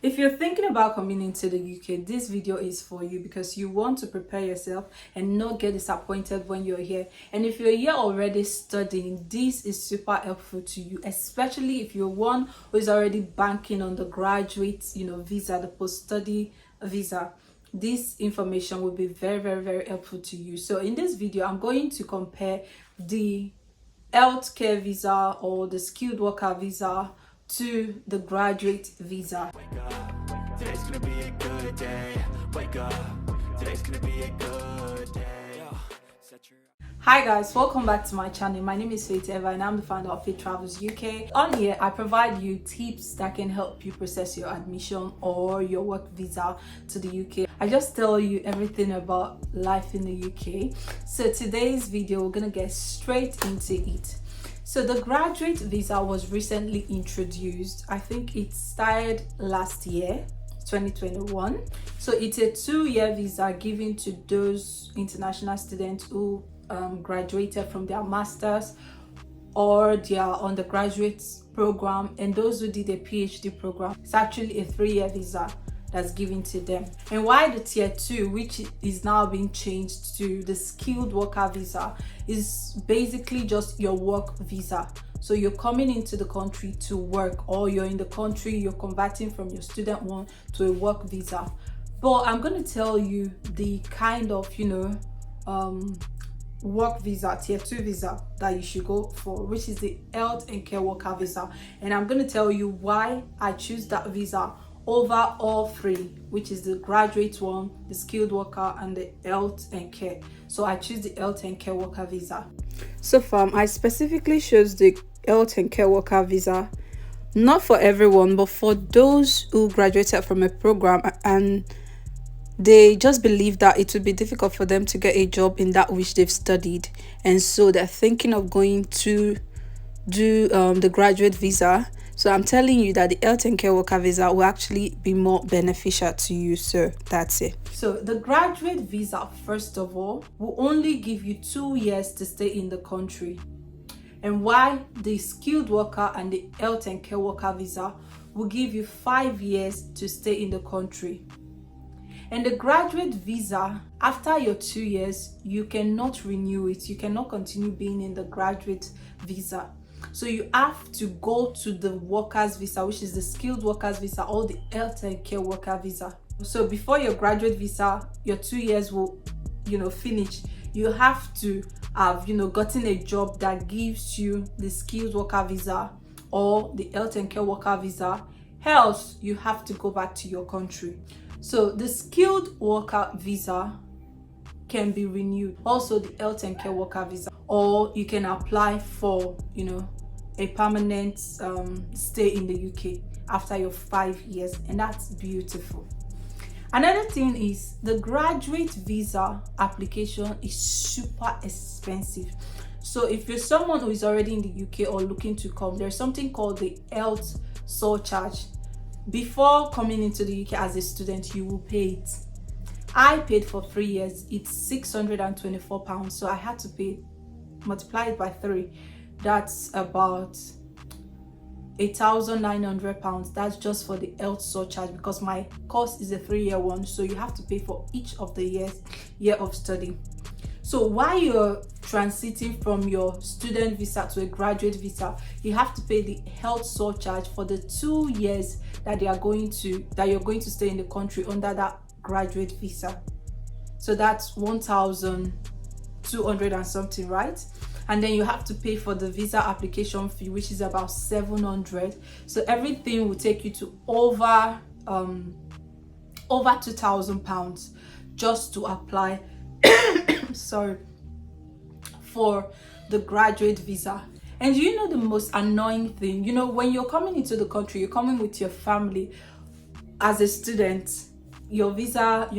If you're thinking about coming into the UK, this video is for you because you want to prepare yourself and not get disappointed when you're here. And if you're here already studying, this is super helpful to you, especially if you're one who is already banking on the graduate, visa, the post-study visa. This information will be very helpful to you. So in this video, I'm going to compare the healthcare visa or the skilled worker visa to the graduate visa. Wake up, today's gonna be a good day. Wake up, today's gonna be a good day. Hi guys, welcome back to my channel. My name is Faith Eva and I'm the founder of Faith Travels UK. On here, I provide you tips that can help you process your admission or your work visa to the UK. I just tell you everything about life in the UK. So today's video, we're gonna get straight into it. So the graduate visa was recently introduced. I think it started last year, 2021. So it's a 2-year visa given to those international students who graduated from their masters or their undergraduate program, and those who did a PhD program. It's actually a 3-year visa that's given to them. And why the tier 2, which is now being changed to the skilled worker visa, is basically just your work visa. So you're coming into the country to work, or you're in the country, you're converting from your student one to a work visa. But I'm going to tell you the kind of work visa, tier 2 visa that you should go for, which is the health and care worker visa. And I'm going to tell you why I choose that visa over all three, which is the graduate one, the skilled worker, and the health and care. So I choose the health and care worker visa. So far, I specifically chose the health and care worker visa, not for everyone, but for those who graduated from a program and they just believe that it would be difficult for them to get a job in that which they've studied, and so they're thinking of going to do the graduate visa. So I'm telling you that the health and care worker visa will actually be more beneficial to you. So that's it. So the graduate visa, first of all, will only give you 2 years to stay in the country, and while the skilled worker and the health and care worker visa will give you 5 years to stay in the country. And the graduate visa, after your 2 years, you cannot renew it. You cannot continue being in the graduate visa. So you have to go to the workers visa, which is the skilled workers visa, or the health and care worker visa. So before your graduate visa, your 2 years will, finish. You have to have, gotten a job that gives you the skilled worker visa or the health and care worker visa. Else, you have to go back to your country. So the skilled worker visa can be renewed. Also the health and care worker visa, or you can apply for, a permanent stay in the UK after your 5 years, and that's beautiful. Another thing is the graduate visa application is super expensive. So if you're someone who is already in the UK or looking to come, there's something called the health surcharge. Before coming into the UK as a student, you will pay it. I paid for 3 years. It's £624, so I had to pay, multiply it by 3. That's about £1,900. That's just for the health surcharge, because my course is a 3-year one, so you have to pay for each of the year of study. So while you're transiting from your student visa to a graduate visa, you have to pay the health surcharge for the 2 years that you're going to stay in the country under that graduate visa. So that's 1,200 and something, right? And then you have to pay for the visa application fee, which is about 700. So everything will take you to over £2,000 just to apply for the graduate visa. And the most annoying thing, when you're coming into the country, you're coming with your family as a student, your visa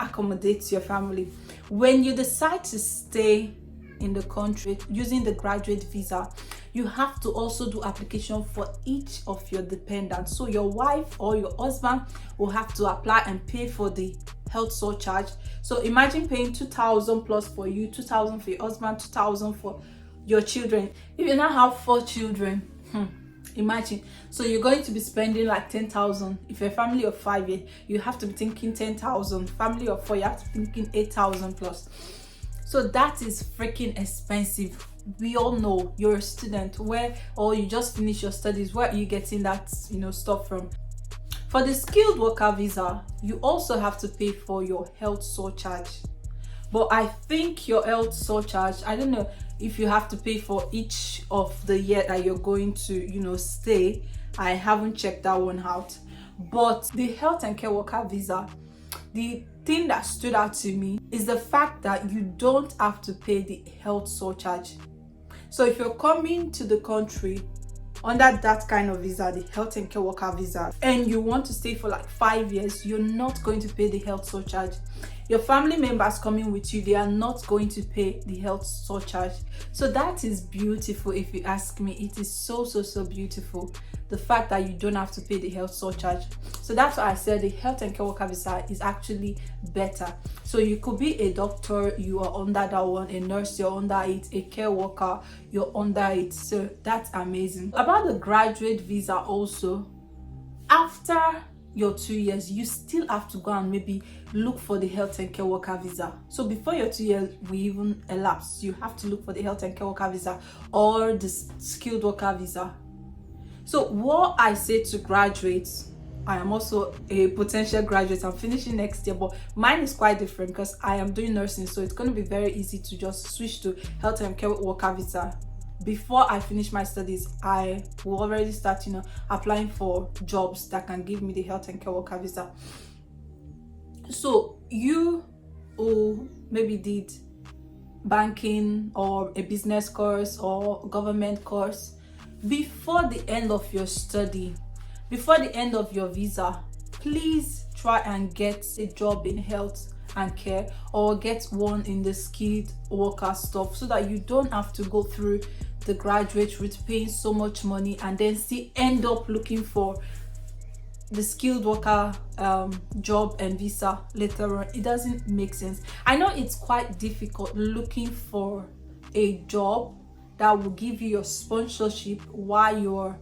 accommodates your family. When you decide to stay in the country using the graduate visa, you have to also do application for each of your dependents. So your wife or your husband will have to apply and pay for the health surcharge. So imagine paying 2,000 plus for you, 2,000 for your husband, 2,000 for your children. If you now have 4 children, Imagine, so you're going to be spending like 10,000. If you're a family of 5, you have to be thinking 10,000. Family of 4, you have to be thinking 8,000 plus. So that is freaking expensive. We all know you're a student, where, or you just finished your studies, where are you getting that, stuff from? For the skilled worker visa, you also have to pay for your health surcharge. But I think your health surcharge, I don't know if you have to pay for each of the year that you're going to, stay. I haven't checked that one out. But the health and care worker visa, the thing that stood out to me is the fact that you don't have to pay the health surcharge. So if you're coming to the country under that kind of visa, the health and care worker visa, and you want to stay for like 5 years, you're not going to pay the health surcharge. Your family members coming with you, they are not going to pay the health surcharge. So that is beautiful. If you ask me, it is so beautiful, the fact that you don't have to pay the health surcharge. So that's why I said the health and care worker visa is actually better. So you could be a doctor, you are under that one, a nurse, you're under it, a care worker, you're under it. So that's amazing. About the graduate visa also, after your 2 years, you still have to go and maybe look for the health and care worker visa. So before your 2 years will even elapse, you have to look for the health and care worker visa or the skilled worker visa. So what I say to graduates, I am also a potential graduate. I'm finishing next year, but mine is quite different because I am doing nursing, so it's going to be very easy to just switch to health and care worker visa. Before I finish my studies, I will already start, applying for jobs that can give me the health and care worker visa. So you who maybe did banking or a business course or government course, before the end of your study, before the end of your visa, please try and get a job in health and care, or get one in the skilled worker stuff, so that you don't have to go through the graduate route, paying so much money, and then still end up looking for the skilled worker job and visa later on. It doesn't make sense. I know it's quite difficult looking for a job that will give you your sponsorship while you're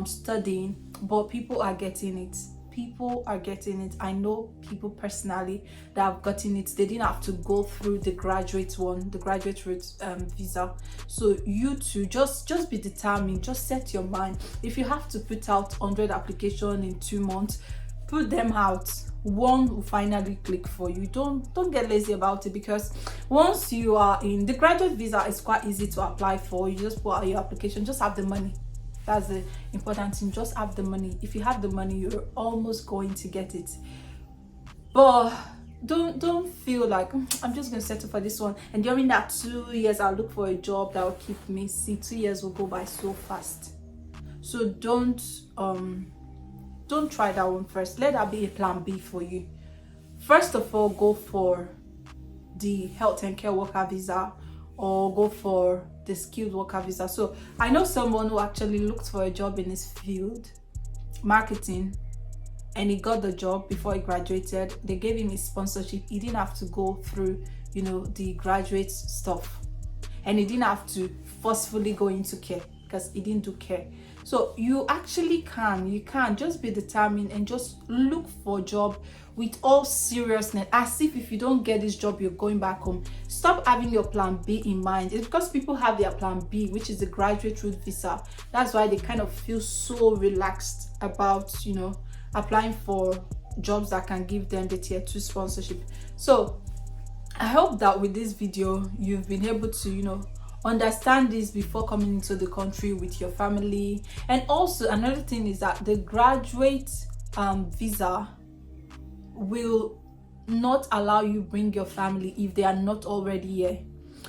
studying, but people are getting it. People are getting it. I know people personally that have gotten it. They didn't have to go through the graduate one, the graduate route visa. So you too, just be determined. Just set your mind. If you have to put out 100 applications in 2 months, put them out. One will finally click for you. Don't get lazy about it, because once you are in the graduate visa, it's quite easy to apply for. You just put out your application. Just have the money. That's the important thing. Just have the money. If you have the money, you're almost going to get it. But don't feel like I'm just going to settle for this one, and during that 2 years I'll look for a job that will keep me. See, 2 years will go by so fast. So don't try that one first. Let that be a plan B for you. First of all, go for the health and care worker visa, or go for the skilled worker visa. So I know someone who actually looked for a job in his field, marketing, and he got the job before he graduated. They gave him his sponsorship. He didn't have to go through the graduate stuff, and he didn't have to forcefully go into care, because he didn't do care. So you actually can just be determined and just look for a job with all seriousness, as if you don't get this job, you're going back home. Stop having your plan B in mind. It's because people have their plan B, which is the graduate route visa. That's why they kind of feel so relaxed about applying for jobs that can give them the tier 2 sponsorship. So I hope that with this video you've been able to understand this before coming into the country with your family. And also another thing is that the graduate visa will not allow you bring your family if they are not already here.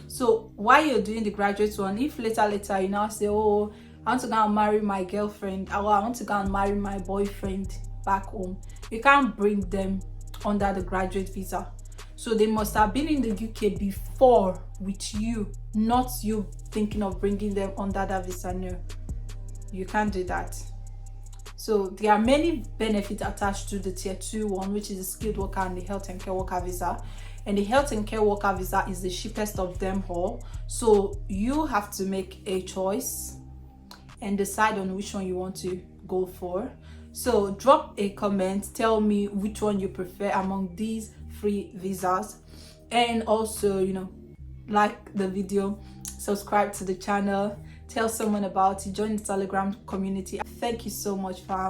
So while you're doing the graduate one, if later you now say, oh, I want to go and marry my girlfriend, or I want to go and marry my boyfriend back home, you can't bring them under the graduate visa. So they must have been in the UK before with you, not you thinking of bringing them under that visa. No, you can't do that. So there are many benefits attached to the tier 2 one, which is the skilled worker and the health and care worker visa. And the health and care worker visa is the cheapest of them all. So you have to make a choice. and decide on which one you want to go for. So drop a comment, tell me which one you prefer among these free visas, and also, you know, like the video, subscribe to the channel, tell someone about it, join the Telegram community. Thank you so much, fam.